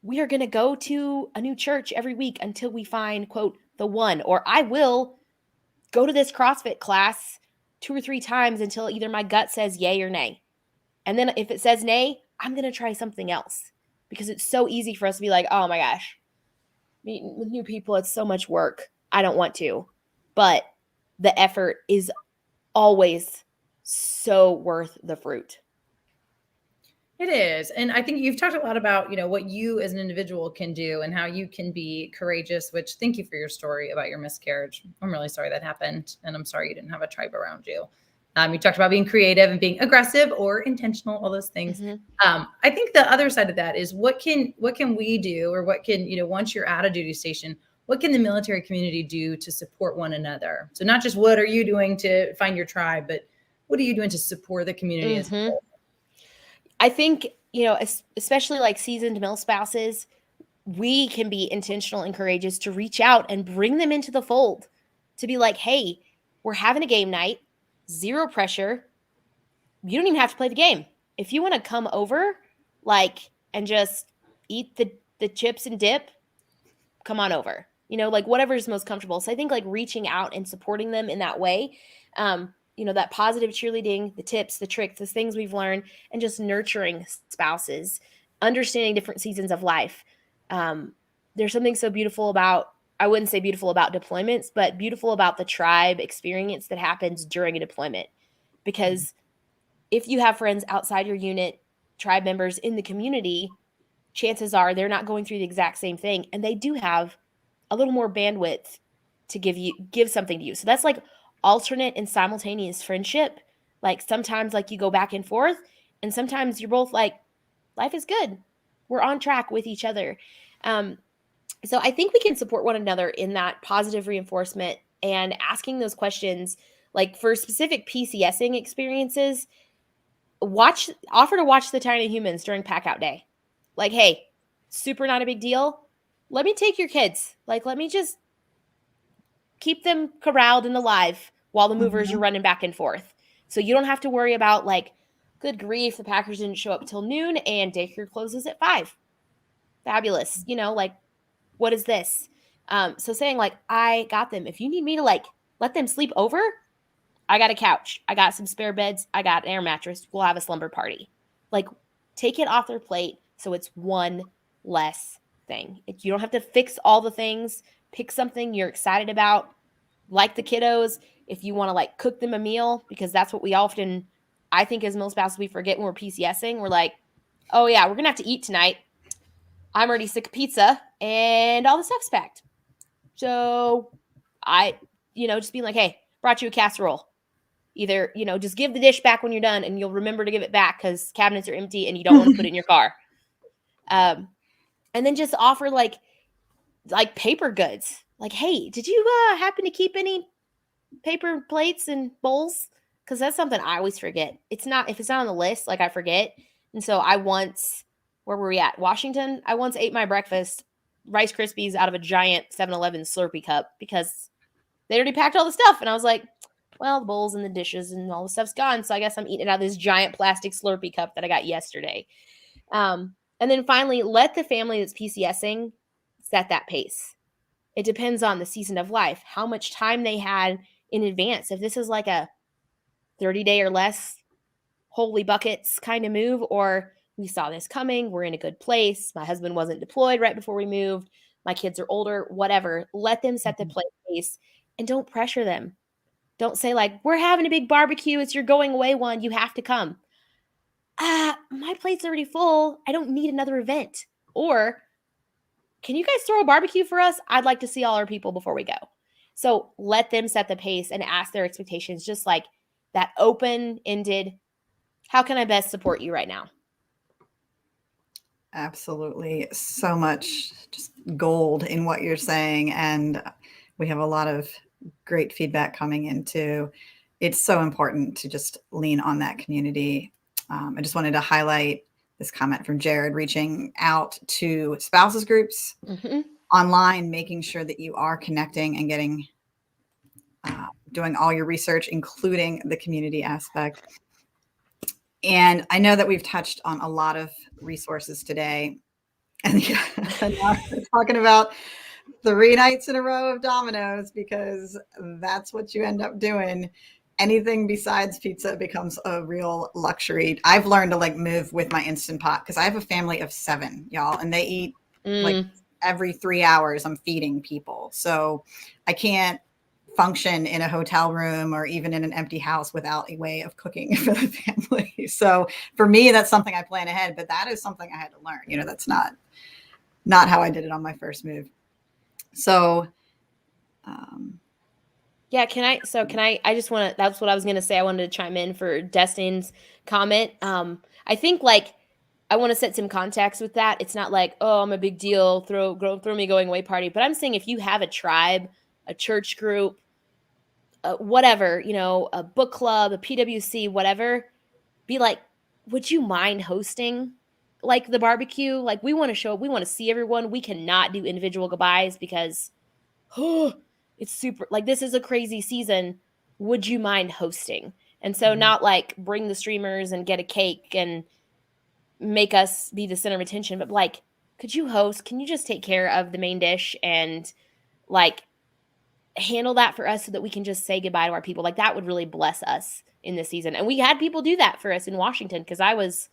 we are going to go to a new church every week until we find, quote, the one, or I will go to this CrossFit class 2 or 3 times until either my gut says yay or nay. And then if it says nay, I'm going to try something else, because it's so easy for us to be like, oh my gosh, meeting with new people, it's so much work. I don't want to. But the effort is always so worth the fruit. It is. And I think you've talked a lot about, what you as an individual can do and how you can be courageous, which thank you for your story about your miscarriage. I'm really sorry that happened. And I'm sorry you didn't have a tribe around you. You talked about being creative and being aggressive or intentional, all those things. Mm-hmm. I think the other side of that is what can we do, or what can, once you're at a duty station, what can the military community do to support one another? So not just what are you doing to find your tribe, but what are you doing to support the community as a whole? I think, especially like seasoned Milspouses, we can be intentional and courageous to reach out and bring them into the fold, to be like, hey, we're having a game night, 0 pressure. You don't even have to play the game. If you want to come over, and just eat the chips and dip, come on over, whatever is most comfortable. So I think reaching out and supporting them in that way, that positive cheerleading, the tips, the tricks, the things we've learned, and just nurturing spouses, understanding different seasons of life. There's something so beautiful about, I wouldn't say beautiful about deployments, but beautiful about the tribe experience that happens during a deployment. Because if you have friends outside your unit, tribe members in the community, chances are they're not going through the exact same thing. And they do have a little more bandwidth to give something to you. So that's alternate and simultaneous friendship. Sometimes you go back and forth, and sometimes you're both life is good. We're on track with each other. So I think we can support one another in that positive reinforcement and asking those questions. For specific PCSing experiences, offer to watch the Tiny Humans during Pack-Out Day. Hey, super not a big deal. Let me take your kids. Let me just keep them corralled and alive while the movers are running back and forth. So you don't have to worry about good grief, the Packers didn't show up till noon and daycare closes at 5. Fabulous. What is this? So saying I got them. If you need me to let them sleep over, I got a couch. I got some spare beds. I got an air mattress. We'll have a slumber party. Take it off their plate so it's one less thing. You don't have to fix all the things. Pick something you're excited about. Like the kiddos, if you want to cook them a meal, because that's what we often, I think as Milspouses, we forget when we're PCSing. We're oh yeah, we're going to have to eat tonight. I'm already sick of pizza and all the stuff's packed. So I, just being hey, brought you a casserole. Either, just give the dish back when you're done, and you'll remember to give it back because cabinets are empty and you don't want to put it in your car. And then just offer paper goods. Hey, did you happen to keep any paper plates and bowls? Because that's something I always forget. If it's not on the list, I forget. And so where were we at? Washington. I once ate my breakfast, Rice Krispies, out of a giant 7-Eleven Slurpee cup because they already packed all the stuff. And I was well, the bowls and the dishes and all the stuff's gone. So I guess I'm eating it out of this giant plastic Slurpee cup that I got yesterday. And then finally, let the family that's PCSing set that pace. It depends on the season of life, how much time they had in advance. If this is a 30-day or less, holy buckets kind of move, or we saw this coming, we're in a good place, my husband wasn't deployed right before we moved, my kids are older, whatever, let them set the pace and don't pressure them. Don't say we're having a big barbecue, it's your going away one, you have to come. My plate's already full. I don't need another event. Or can you guys throw a barbecue for us? I'd like to see all our people before we go. So let them set the pace and ask their expectations, just that open-ended, how can I best support you right now? Absolutely. So much just gold in what you're saying. And we have a lot of great feedback coming into. It's so important to just lean on that community. I just wanted to highlight this comment from Jared, reaching out to spouses groups online, making sure that you are connecting and getting, doing all your research, including the community aspect. And I know that we've touched on a lot of resources today. And, yeah, and now we're talking about 3 nights in a row of Domino's because that's what you end up doing. Anything besides pizza becomes a real luxury. I've learned to like move with my Instant Pot because I have a family of 7, y'all, and they eat like every 3 hours. I'm feeding people. So I can't function in a hotel room or even in an empty house without a way of cooking for the family. So for me, that's something I plan ahead, but that is something I had to learn. You know, that's not how I did it on my first move. So, yeah, can I just want to, that's what I was going to say. I wanted to chime in for Destin's comment. I think like, I want to set some context with that. It's not like, oh, I'm a big deal, throw me going away party. But I'm saying if you have a tribe, a church group, whatever, you know, a book club, a PWC, whatever, be like, would you mind hosting like the barbecue? Like we want to show up, we want to see everyone. We cannot do individual goodbyes because it's super, like this is a crazy season. Would you mind hosting? And so not like bring the streamers and get a cake and make us be the center of attention, but like, could you host? Can you just take care of the main dish and like handle that for us so that we can just say goodbye to our people? Like that would really bless us in this season. And we had people do that for us in Washington because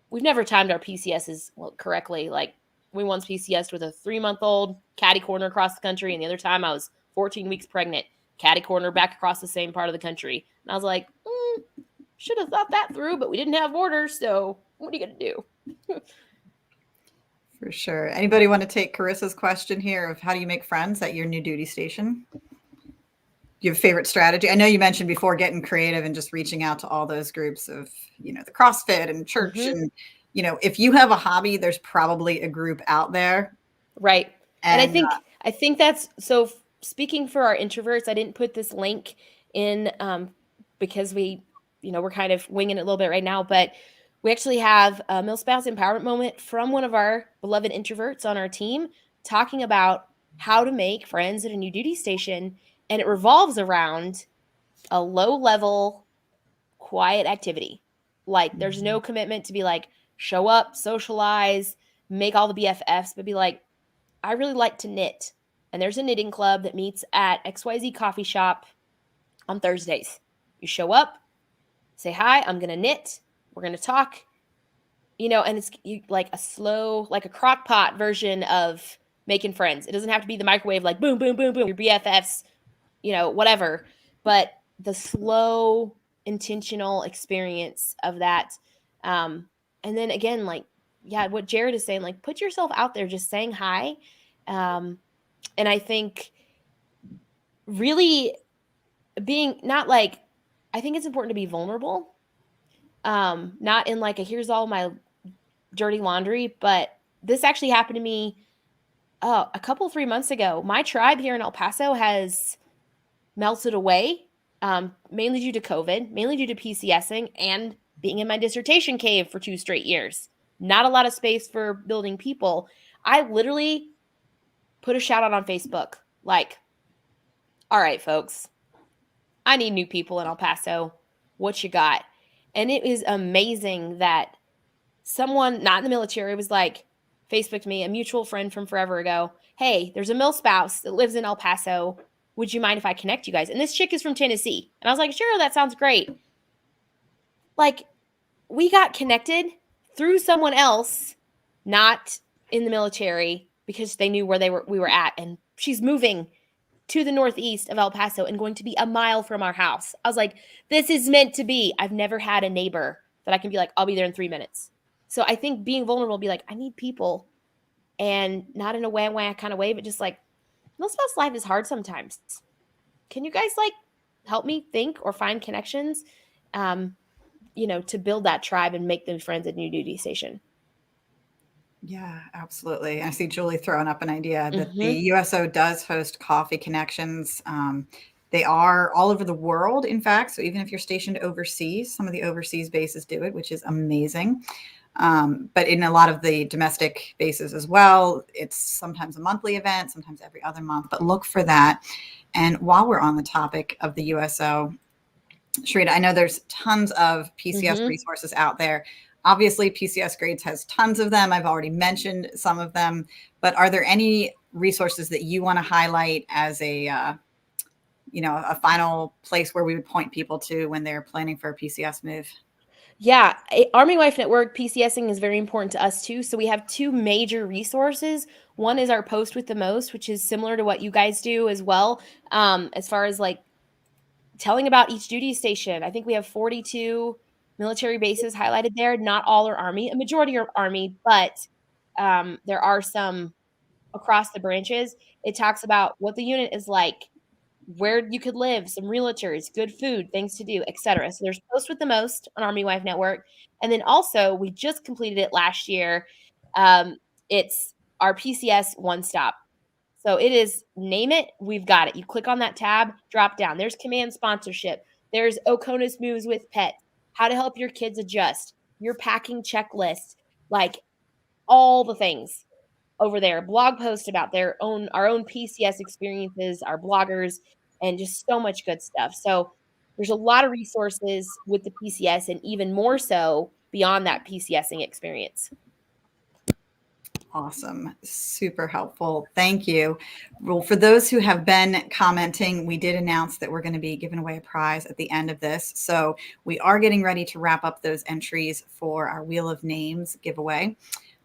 we've never timed our PCSs correctly. Like we once PCSed with a 3-month-old catty corner across the country. And the other time I was 14 weeks pregnant, catty corner back across the same part of the country. And I was like, should have thought that through, but we didn't have orders. So what are you going to do? For sure. Anybody want to take Carissa's question here of how do you make friends at your new duty station? Do you have a favorite strategy? I know you mentioned before getting creative and just reaching out to all those groups of, you know, the CrossFit and church. And, you know, if you have a hobby, there's probably a group out there. Right. And I think that's, so speaking for our introverts, I didn't put this link in because we, you know, we're kind of winging it a little bit right now, but we actually have a Milspouse empowerment moment from one of our beloved introverts on our team talking about how to make friends at a new duty station. And it revolves around a low-level, quiet activity. Like there's no commitment to be like, show up, socialize, make all the BFFs, but be like, I really like to knit. And there's a knitting club that meets at XYZ coffee shop on Thursdays. You show up, say hi, I'm going to knit. We're going to talk, you know, and it's like a slow, like a crock pot version of making friends. It doesn't have to be the microwave, like boom, boom, boom, boom, your BFFs, you know, whatever. But the slow, intentional experience of that. And then again, like, yeah, what Jared is saying, like, put yourself out there, just saying hi. And I think really being not like, I think it's important to be vulnerable. Not in like a here's all my dirty laundry, but this actually happened to me a couple 3 months ago. My tribe here in El Paso has melted away, mainly due to COVID, mainly due to PCSing and being in my dissertation cave for 2 straight years. Not a lot of space for building people. I literally put a shout out on Facebook, like, all right, folks, I need new people in El Paso. What you got? And it is amazing that someone not in the military was like, Facebooked me, a mutual friend from forever ago. Hey, there's a Milspouse that lives in El Paso. Would you mind if I connect you guys? And this chick is from Tennessee. And I was like, sure, that sounds great. Like, we got connected through someone else, not in the military, because they knew where we were at. And she's moving to the northeast of El Paso and going to be a mile from our house. I was like, this is meant to be. I've never had a neighbor that I can be like, I'll be there in 3 minutes. So I think being vulnerable, be like, I need people, and not in a wah kind of way, but just like, Milspouse life is hard sometimes. Can you guys like help me think or find connections, you know, to build that tribe and make them friends at new duty station? Yeah, absolutely. I see Julie throwing up an idea that the USO does host coffee connections. They are all over the world, in fact. So even if you're stationed overseas, some of the overseas bases do it, which is amazing. But in a lot of the domestic bases as well, it's sometimes a monthly event, sometimes every other month, but look for that. And while we're on the topic of the USO, Sharita, I know there's tons of PCS resources out there. Obviously, PCS Grades has tons of them. I've already mentioned some of them, but are there any resources that you want to highlight as a final place where we would point people to when they're planning for a PCS move? Yeah, Army Wife Network PCSing is very important to us too. So we have two major resources. One is our Post with the Most, which is similar to what you guys do as well, as far as like telling about each duty station. I think we have 42 military bases highlighted there. Not all are Army, a majority are Army, but there are some across the branches. It talks about what the unit is like, where you could live, some realtors, good food, things to do, etc. So there's Post with the Most on Army Wife Network. And then also, we just completed it last year. It's our PCS One Stop. So it is name it, we've got it. You click on that tab, drop down. There's command sponsorship. There's Oconus moves with pets, how to help your kids adjust, your packing checklist, like all the things over there. Blog posts about our own PCS experiences, our bloggers, and just so much good stuff. So there's a lot of resources with the PCS, and even more so beyond that PCSing experience. Awesome. Super helpful. Thank you. Well, for those who have been commenting, we did announce that we're going to be giving away a prize at the end of this. So we are getting ready to wrap up those entries for our Wheel of Names giveaway.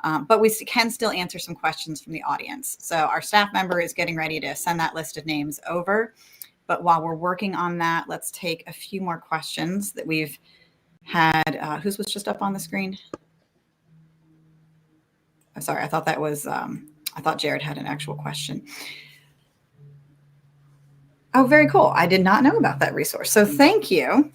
But we can still answer some questions from the audience. So our staff member is getting ready to send that list of names over. But while we're working on that, let's take a few more questions that we've had. Whose was just up on the screen? Sorry, I thought that was, I thought Jared had an actual question. Oh, very cool. I did not know about that resource. So thank you.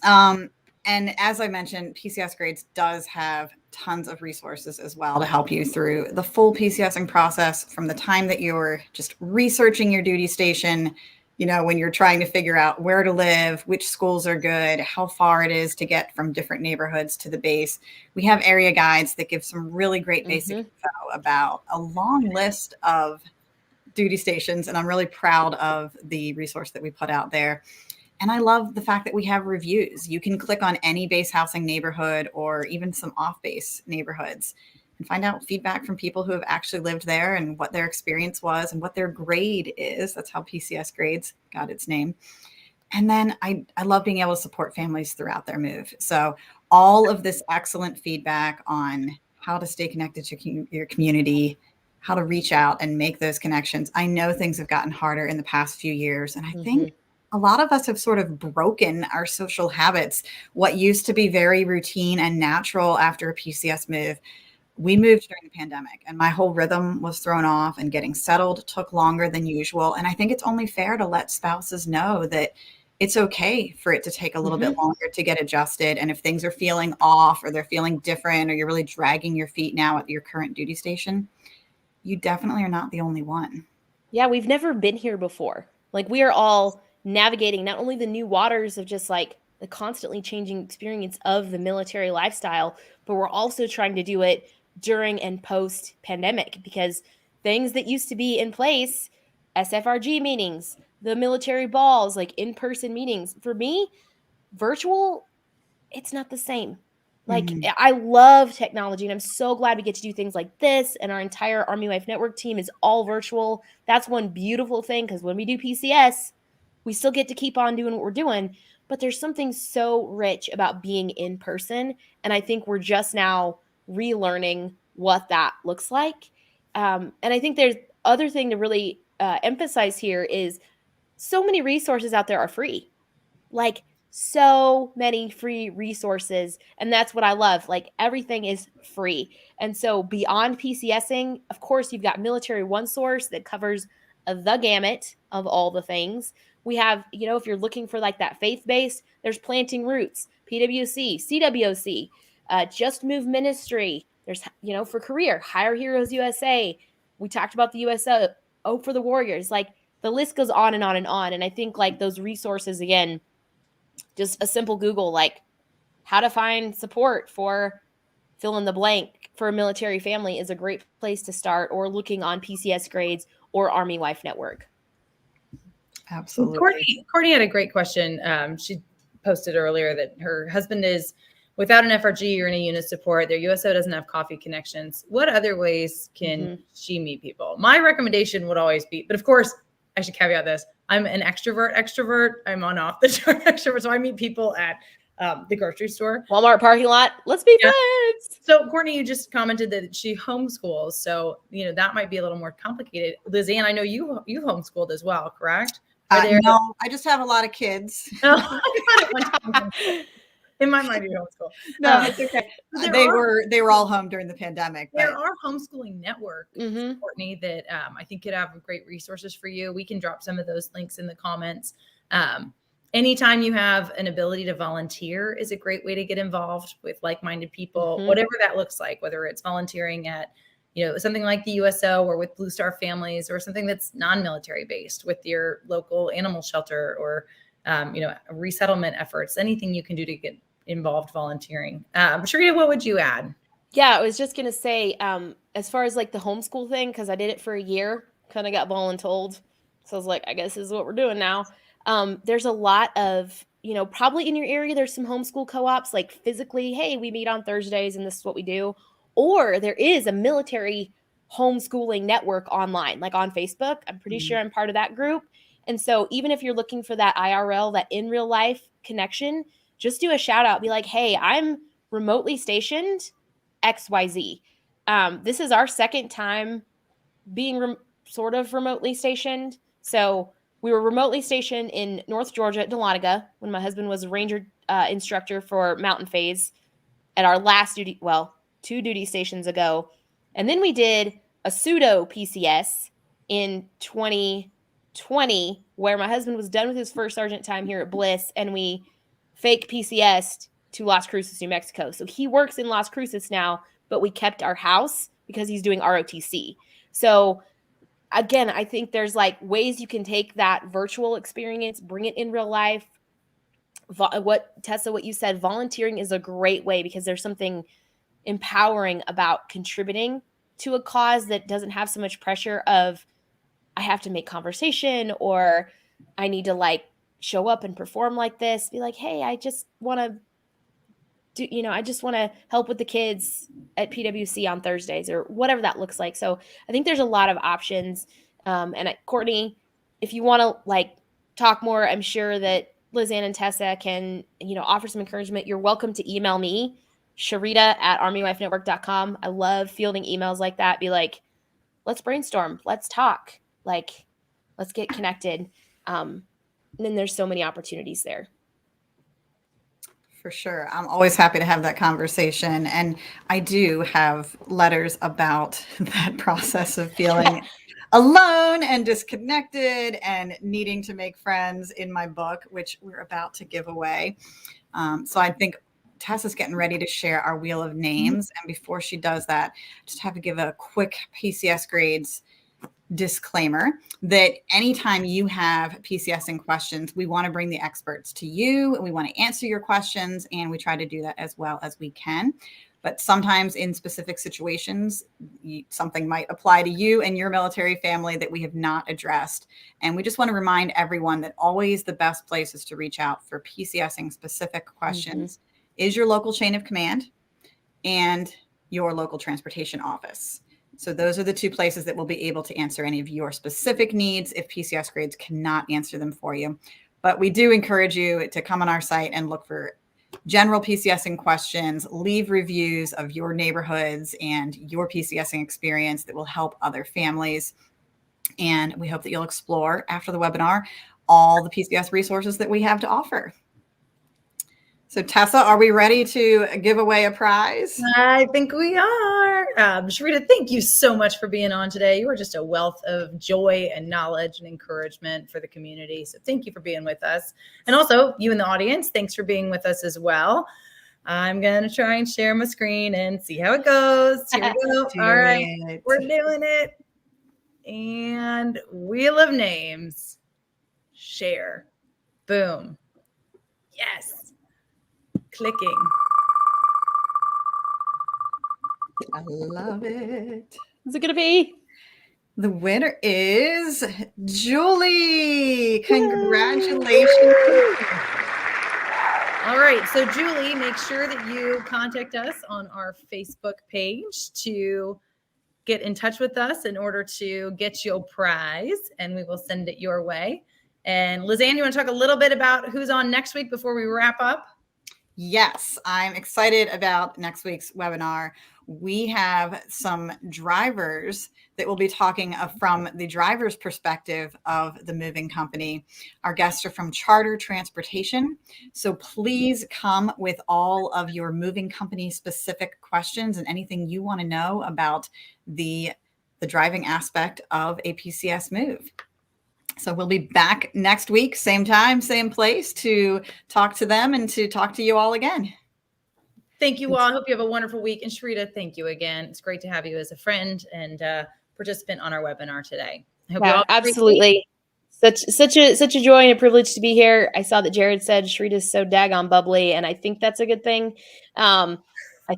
And as I mentioned, PCS Grades does have tons of resources as well to help you through the full PCSing process, from the time that you're just researching your duty station, when you're trying to figure out where to live, which schools are good, how far it is to get from different neighborhoods to the base. We have area guides that give some really great basic info about a long list of duty stations. And I'm really proud of the resource that we put out there. And I love the fact that we have reviews. You can click on any base housing neighborhood or even some off-base neighborhoods and find out feedback from people who have actually lived there and what their experience was and what their grade is. That's how PCS Grades got its name. And then I love being able to support families throughout their move. So all of this excellent feedback on how to stay connected to your community, how to reach out and make those connections. I know things have gotten harder in the past few years, and I think a lot of us have sort of broken our social habits. What used to be very routine and natural after a PCS move, we moved during the pandemic, and my whole rhythm was thrown off, and getting settled took longer than usual. And I think it's only fair to let spouses know that it's okay for it to take a little bit longer to get adjusted. And if things are feeling off or they're feeling different, or you're really dragging your feet now at your current duty station, you definitely are not the only one. Yeah, we've never been here before. Like, we are all navigating not only the new waters of just like the constantly changing experience of the military lifestyle, but we're also trying to do it during and post pandemic, because things that used to be in place, SFRG meetings, the military balls, like in-person meetings, for me, virtual, it's not the same. Like, I love technology, and I'm so glad we get to do things like this, and our entire Army Wife Network team is all virtual. That's one beautiful thing, because when we do PCS, we still get to keep on doing what we're doing, but there's something so rich about being in person, and I think we're just now relearning what that looks like. And I think there's other thing to really emphasize here is so many resources out there are free. Like, so many free resources, and that's what I love. Like, everything is free. And so beyond PCSing, of course, you've got Military One Source that covers the gamut of all the things. We have, if you're looking for like that faith base, there's Planting Roots, PWC, CWOC, Just Move Ministry. There's, for career, Hire Heroes USA. We talked about the USO for the Warriors. Like, the list goes on and on and on. And I think like those resources, again, just a simple Google, like how to find support for fill in the blank for a military family, is a great place to start, or looking on PCS Grades or Army Wife Network. Absolutely. Courtney had a great question. She posted earlier that her husband is without an FRG or any unit support, their USO doesn't have coffee connections. What other ways can she meet people? My recommendation would always be, but of course, I should caveat this. I'm an extrovert. I'm on off the chart extrovert. So I meet people at the grocery store. Walmart parking lot. Let's be friends. So Courtney, you just commented that she homeschools. So, that might be a little more complicated. Lizanne, I know you homeschooled as well, correct? No, I just have a lot of kids. In my mind, you homeschool. No, it's okay. They were all home during the pandemic. There are homeschooling networks, Courtney, that I think could have great resources for you. We can drop some of those links in the comments. Anytime you have an ability to volunteer is a great way to get involved with like-minded people, whatever that looks like, whether it's volunteering at, something like the USO or with Blue Star Families or something that's non-military based with your local animal shelter or, resettlement efforts, anything you can do to get involved volunteering. Sharita, what would you add? Yeah, I was just going to say, as far as like the homeschool thing, because I did it for a year, kind of got voluntold. So I was like, I guess this is what we're doing now. There's a lot of, probably in your area, there's some homeschool co-ops, like physically, hey, we meet on Thursdays and this is what we do. Or there is a military homeschooling network online, like on Facebook. I'm pretty sure I'm part of that group. And so even if you're looking for that IRL, that in real life connection, just do a shout out, be like, hey, I'm remotely stationed XYZ. This is our second time being sort of remotely stationed. So we were remotely stationed in North Georgia at Dahlonega when my husband was a ranger instructor for Mountain Phase at our last duty, 2 duty stations ago. And then we did a pseudo PCS in 2020 where my husband was done with his first sergeant time here at Bliss and we fake PCS'd to Las Cruces, New Mexico. So he works in Las Cruces now, but we kept our house because he's doing ROTC. So again, I think there's like ways you can take that virtual experience, bring it in real life. Tessa, what you said, volunteering is a great way because there's something empowering about contributing to a cause that doesn't have so much pressure of I have to make conversation or I need to like show up and perform like this. Be like, hey, I just want to I just want to help with the kids at PWC on Thursdays or whatever that looks like. So I think there's a lot of options. And Courtney, if you want to like talk more, I'm sure that Lizanne and Tessa can, offer some encouragement. You're welcome to email me, Sharita@armywifenetwork.com. I love fielding emails like that. Be like, let's brainstorm. Let's talk. Like, let's get connected. And then there's so many opportunities there. For sure. I'm always happy to have that conversation. And I do have letters about that process of feeling alone and disconnected and needing to make friends in my book, which we're about to give away. So I think Tessa's getting ready to share our wheel of names. And before she does that, just have to give a quick PCS grades disclaimer that anytime you have PCSing questions, we want to bring the experts to you and we want to answer your questions. And we try to do that as well as we can. But sometimes in specific situations, something might apply to you and your military family that we have not addressed. And we just want to remind everyone that always the best places to reach out for PCSing specific questions is your local chain of command and your local transportation office. So those are the 2 places that will be able to answer any of your specific needs if PCS grades cannot answer them for you. But we do encourage you to come on our site and look for general PCSing questions, leave reviews of your neighborhoods and your PCSing experience that will help other families. And we hope that you'll explore after the webinar all the PCS resources that we have to offer. So Tessa, are we ready to give away a prize? I think we are. Sharita, thank you so much for being on today. You are just a wealth of joy and knowledge and encouragement for the community. So thank you for being with us. And also you in the audience, thanks for being with us as well. I'm going to try and share my screen and see how it goes. Here we go. All right, we're doing it. And wheel of names, share, boom. Yes. Clicking. I love it. Is it going to be? The winner is Julie. Congratulations. All right. So, Julie, make sure that you contact us on our Facebook page to get in touch with us in order to get your prize, and we will send it your way. And Lizanne, you want to talk a little bit about who's on next week before we wrap up? Yes, I'm excited about next week's webinar. We have some drivers that will be talking from the driver's perspective of the moving company. Our guests are from Charter Transportation. So please come with all of your moving company specific questions and anything you want to know about the driving aspect of a PCS move. So we'll be back next week, same time, same place, to talk to them and to talk to you all again. Thank you all. I hope you have a wonderful week. And Sharita, thank you again. It's great to have you as a friend and participant on our webinar today. I hope you all absolutely. Such a joy and a privilege to be here. I saw that Jared said Sharita's so daggone bubbly, and I think that's a good thing. I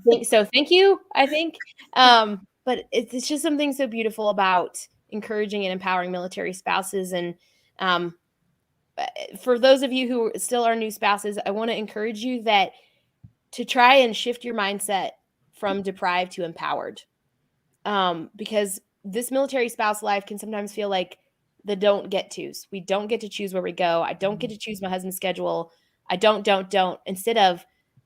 think so. Thank you. I think, but it's just something so beautiful about encouraging and empowering military spouses. And for those of you who still are new spouses, I want to encourage you to try and shift your mindset from deprived to empowered. Because this military spouse life can sometimes feel like the don't get tos. We don't get to choose where we go. I don't get to choose my husband's schedule. I don't. Instead of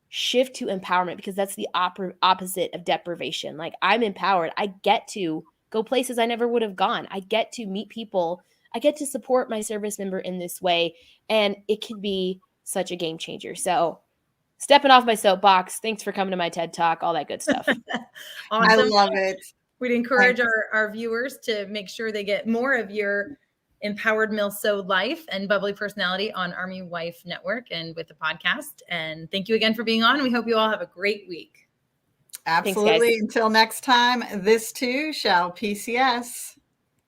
shift to empowerment, because that's the opposite of deprivation. Like, I'm empowered. I get to go places I never would have gone. I get to meet people. I get to support my service member in this way. And it can be such a game changer. So, stepping off my soapbox. Thanks for coming to my TED Talk, all that good stuff. Awesome. I love it. We'd encourage our viewers to make sure they get more of your empowered Milspouse life and bubbly personality on Army Wife Network and with the podcast. And thank you again for being on. We hope you all have a great week. Absolutely. Thanks, until next time, this too shall PCS.